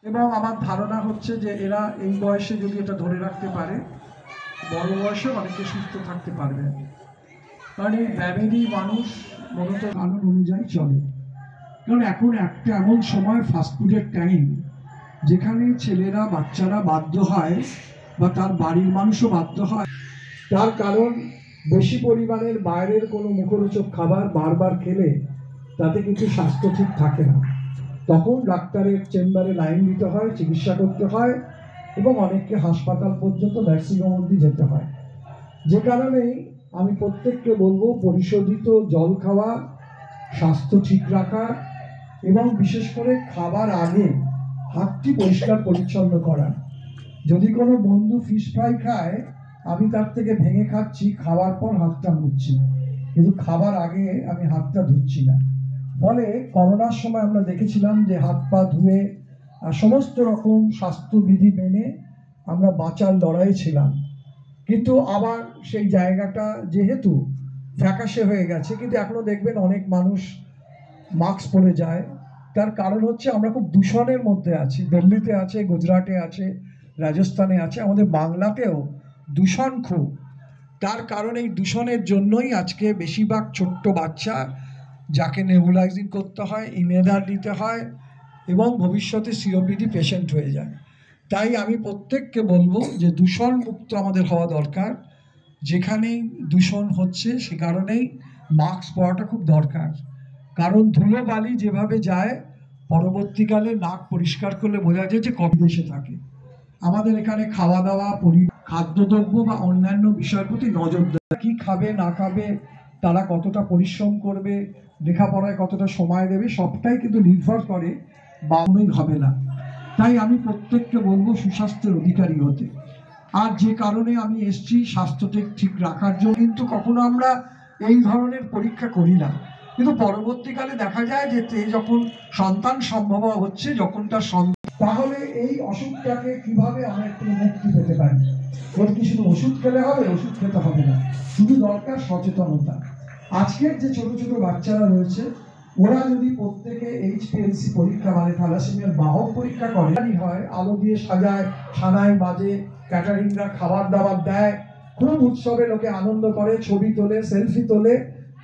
এবং আমার ধারণা হচ্ছে যে এরা এই বয়সে যদি এটা ধরে রাখতে পারে, বড় বয়সে অনেকে সুস্থ থাকতে পারবে। কারণ এই ফ্যামিলি মানুষ মূলত কানুন অনুযায়ী চলে। কারণ এখন একটা এমন সময় ফাস্টফুডের টাইম, যেখানে ছেলেরা বাচ্চারা বাধ্য হয় বা তার বাড়ির মানুষও বাধ্য হয়। তার কারণ বেশি পরিমাণের বাইরের কোনো মুখরোচক খাবার বারবার খেলে তাতে কিন্তু স্বাস্থ্য ঠিক থাকে না। তখন ডাক্তারের চেম্বারে লাইন দিতে হয়, চিকিৎসা করতে হয় এবং অনেককে হাসপাতাল পর্যন্ত নার্সিংহোম অবধি যেতে হয়। যে কারণেই আমি প্রত্যেককে বলবো, পরিশোধিত জল খাওয়া, স্বাস্থ্য ঠিক রাখা এবং বিশেষ করে খাবার আগে হাতটি পরিষ্কার পরিচ্ছন্ন করা। যদি কোনো বন্ধু ফিশ ফ্রাই খায়, আমি তার থেকে ভেঙে খাচ্ছি, খাওয়ার পর হাতটা মুছছি, কিন্তু খাবার আগে আমি হাতটা ধুচ্ছি না। ফলে করোনার সময় আমরা দেখেছিলাম যে হাত পা ধুয়ে সমস্ত রকম স্বাস্থ্যবিধি মেনে আমরা বাঁচার লড়াই ছিলাম। কিন্তু আবার সেই জায়গাটা যেহেতু ফ্যাকাশে হয়ে গেছে, কিন্তু এখনো দেখবেন অনেক মানুষ মাস্ক পরে যায়। তার কারণ হচ্ছে আমরা খুব দূষণের মধ্যে আছি। দিল্লিতে আছে, গুজরাটে আছে, রাজস্থানে আছে, আমাদের বাংলাতেও দূষণ খুব। তার কারণ এই দূষণের জন্যই আজকে বেশিরভাগ ছোট্ট বাচ্চা, যাকে নেবুলাইজিং করতে হয়, ইনহেলার নিতে হয় এবং ভবিষ্যতে সিওপিডি পেশেন্ট হয়ে যায়। তাই আমি প্রত্যেককে বলবো যে দূষণ মুক্ত আমাদের হওয়া দরকার। যেখানেই দূষণ হচ্ছে সে কারণেই মাস্ক পরাটা খুব দরকার। কারণ ধুলো বালি যেভাবে যায়, পরবর্তীকালে নাক পরিষ্কার করলে বোঝা যায় যে কবে দেশে থাকে। আমাদের এখানে খাওয়া দাওয়া, খাদ্যদ্রব্য বা অন্যান্য বিষয়ের প্রতি নজর দেয়। কি খাবে না খাবে, তারা কতটা পরিশ্রম করবে, লেখাপড়ায় কতটা সময় দেবে, সবটাই কিন্তু নির্ভর করে বাউনই হবে না। তাই আমি প্রত্যেককে বলবো সুস্বাস্থ্যের অধিকারী হতে। আর যে কারণে আমি এসছি স্বাস্থ্যটা ঠিক রাখার জন্য, কিন্তু কখনো আমরা এই ধরনের পরীক্ষা করি না। কিন্তু পরবর্তীকালে দেখা যায় যে যখন সন্তান সম্ভব হচ্ছে, যখন তার তাহলে এই অসুখটাকে কিভাবে আমরা একটু মুক্তি পেতে পারি। ওর কি শুধু ওষুধ খেলে হবে? ওষুধ খেতে হবে না, শুধু দরকার সচেতনতা। আজকের যে ছোট ছোট বাচ্চারা রয়েছে, ওরা যদি প্রত্যেকে HPLC পরীক্ষা মানে থ্যালাসেমিয়ার বাহক পরীক্ষা করে হয়, আলো দিয়ে সাজায়, সানাই বাজে, ক্যাটারিংরা খাবার দাবার দেয়, খুব উৎসবে লোকে আনন্দ করে, ছবি তোলে, সেলফি তোলে।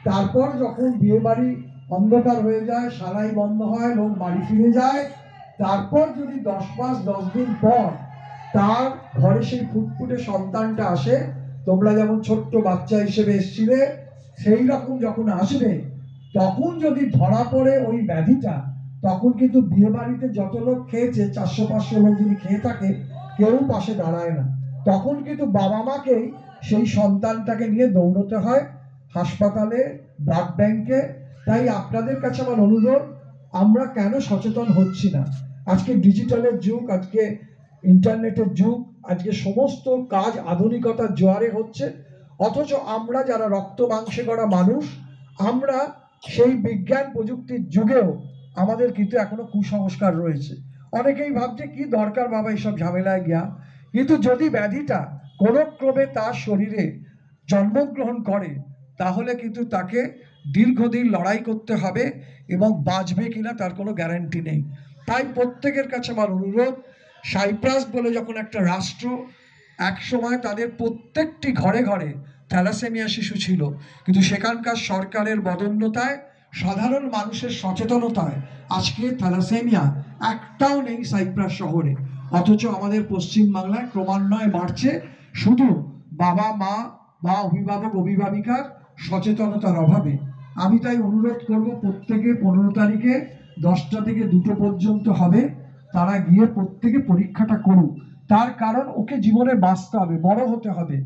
তারপর যখন বিয়ে বাড়ি অন্ধকার হয়ে যায়, সানাই বন্ধ হয়, লোক বাড়ি ফিরে যায়, তারপর যদি 10 মাস 10 দিন পর তার ঘরে সেই ফুটফুটে সন্তানটা আসে, তোমরা যেমন ছোট্ট বাচ্চা হিসেবে এসেছিলে, সেই রকম যখন আসবে, তখন যদি ধরা পড়ে ওই ব্যাধিটা, তখন কিন্তু বিয়ে বাড়িতে যত লোক খেয়েছে, 400-500 লোক যদি খেয়ে থাকে, কেউ পাশে দাঁড়ায় না। তখন কিন্তু বাবা মাকেই সেই সন্তানটাকে নিয়ে দৌড়তে হয় হাসপাতালে, ব্লাড ব্যাংকে। তাই আপনাদের কাছে আমার অনুরোধ, আমরা কেন সচেতন হচ্ছি না? আজকে ডিজিটালের যুগ, আজকে ইন্টারনেটের যুগ, আজকে সমস্ত কাজ আধুনিকতার জোয়ারে হচ্ছে, অথচ আমরা যারা রক্ত মাংসে গড়া মানুষ, আমরা সেই বিজ্ঞান প্রযুক্তির যুগেও আমাদের কিন্তু এখনো কুসংস্কার রয়েছে। অনেকেই ভাবছে কি দরকার বাবা এইসব ঝামেলায় গিয়া। কিন্তু যদি ব্যাধিটা কোনো ক্রমে তার শরীরে জন্মগ্রহণ করে, তাহলে কিন্তু তাকে দীর্ঘদিন লড়াই করতে হবে এবং বাঁচবে কিনা তার কোনো গ্যারান্টি নেই। তাই প্রত্যেকের কাছে আমার অনুরোধ, সাইপ্রাস বলে যখন একটা রাষ্ট্র, এক সময় তাদের প্রত্যেকটি ঘরে ঘরে থ্যালাসেমিয়া শিশু ছিল, কিন্তু সেখানকার সরকারের বদান্যতায়, সাধারণ মানুষের সচেতনতায় আজকে থ্যালাসেমিয়া একটাও নেই সাইপ্রাস শহরে। অথচ আমাদের পশ্চিম বাংলায় ক্রমান্বয়ে বাড়ছে, শুধু বাবা মা বা অভিভাবক অভিভাবিকার সচেতনতার অভাবে। আমি তাই অনুরোধ করব, প্রত্যেকে 15 তারিখে 10টা থেকে 2টো পর্যন্ত হবে, তারা গিয়ে প্রত্যেকে পরীক্ষাটা করুক। তার কারণ ওকে জীবনে বাঁচতে হবে, বড় হতে হবে,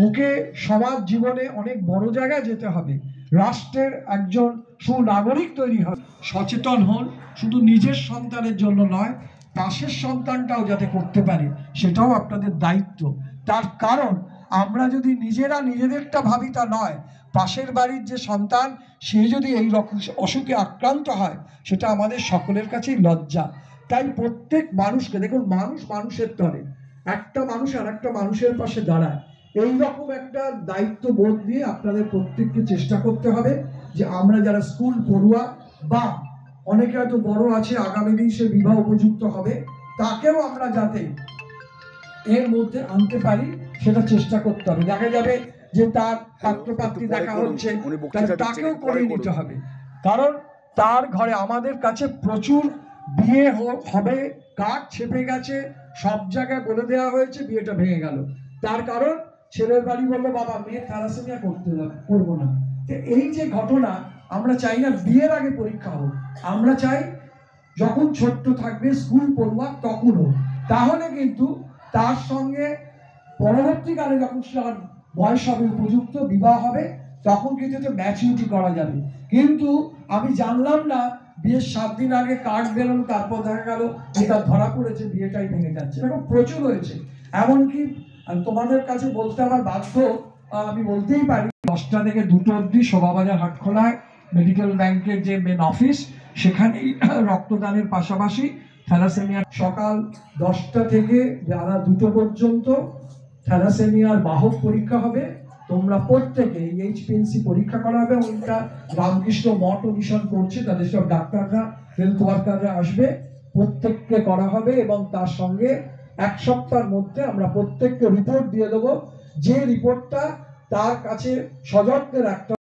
ওকে সমাজ জীবনে অনেক বড় জায়গায় যেতে হবে, রাষ্ট্রের একজন সুনাগরিক তৈরি হবে। সচেতন হন, শুধু নিজের সন্তানের জন্য নয়, পাশের সন্তানটাও যাতে করতে পারে, সেটাও আপনাদের দায়িত্ব। তার কারণ আমরা যদি নিজেরা নিজেদেরটা ভাবি তা নয়, পাশের বাড়ির যে সন্তান সে যদি এই রকম অসুখে আক্রান্ত হয়, সেটা আমাদের সকলের কাছেই লজ্জা। তাই প্রত্যেক মানুষকে দেখুন, মানুষ মানুষের তরে, একটা মানুষ আর একটা মানুষের পাশে দাঁড়ায়, এই রকম একটা দায়িত্ব বোধ দিয়ে আপনাদের প্রত্যেককে চেষ্টা করতে হবে যে আমরা যারা স্কুল পড়ুয়া বা অনেকে হয়তো বড় আছে, আগামী দিন সে বিবাহ উপযুক্ত হবে, তাকেও আমরা যাতে এর মধ্যে আনতে পারি সেটা চেষ্টা করতে হবে। দেখা যাবে যে তার পাত্রপাত্রী দেখা হচ্ছে, তাহলে তাকেও করে নিতে হবে, কারণ তার ঘরে আমাদের কাছে প্রচুর বিয়ে হবে, কার্ড ছেপে গেছে, সব জায়গায় বলে দেওয়া হয়েছে, বিয়েটা ভেঙে গেল। তার কারণ ছেলের বাড়ি বললো বাবা মেয়ে থ্যালাসেমিয়া করবো না। এই যে ঘটনা, আমরা চাই না বিয়ের আগে পরীক্ষা হোক, আমরা চাই যখন ছোট্ট থাকবে স্কুল পড়ুয়া তখনও, তাহলে কিন্তু তার সঙ্গে পরবর্তীকালে যখন তার বয়স হবে, উপযুক্ত বিবাহ হবে, তখন কিন্তু ম্যাচুরিটি করা যাবে। কিন্তু আমি জানলাম না বিয়ের 7 দিন আগে কার্ড বেরোলো, তারপর দেখা গেল এটা ধরা পড়েছে, বিয়েটাই ভেঙে যাচ্ছে। এরকম প্রচুর হয়েছে। এমনকি তোমাদের কাছে বলতে আমার বাধ্য, আমি বলতেই পারি 10টা থেকে 2টো অবধি শোভাবাজার হাটখোলায় মেডিকেল ব্যাংকের যে মেন অফিস, সেখানেই রক্তদানের পাশাপাশি থ্যালাসেমিয়া সকাল 10টা থেকে বেলা 2টো পর্যন্ত থ্যালাসেমিয়ার বাহক পরীক্ষা হবে। তোমরা প্রত্যেকে এইচপিএনসি পরীক্ষা করা হবে, এবং এটা রামকৃষ্ণ মঠ মিশন করছে, তাদের সব ডাক্তাররা, হেলথ ওয়ার্কাররা আসবে, প্রত্যেককে করা হবে। এবং তার সঙ্গে 1 সপ্তাহের মধ্যে আমরা প্রত্যেককে রিপোর্ট দিয়ে দেবো, যে রিপোর্টটা তার কাছে সযত্নে রাখতে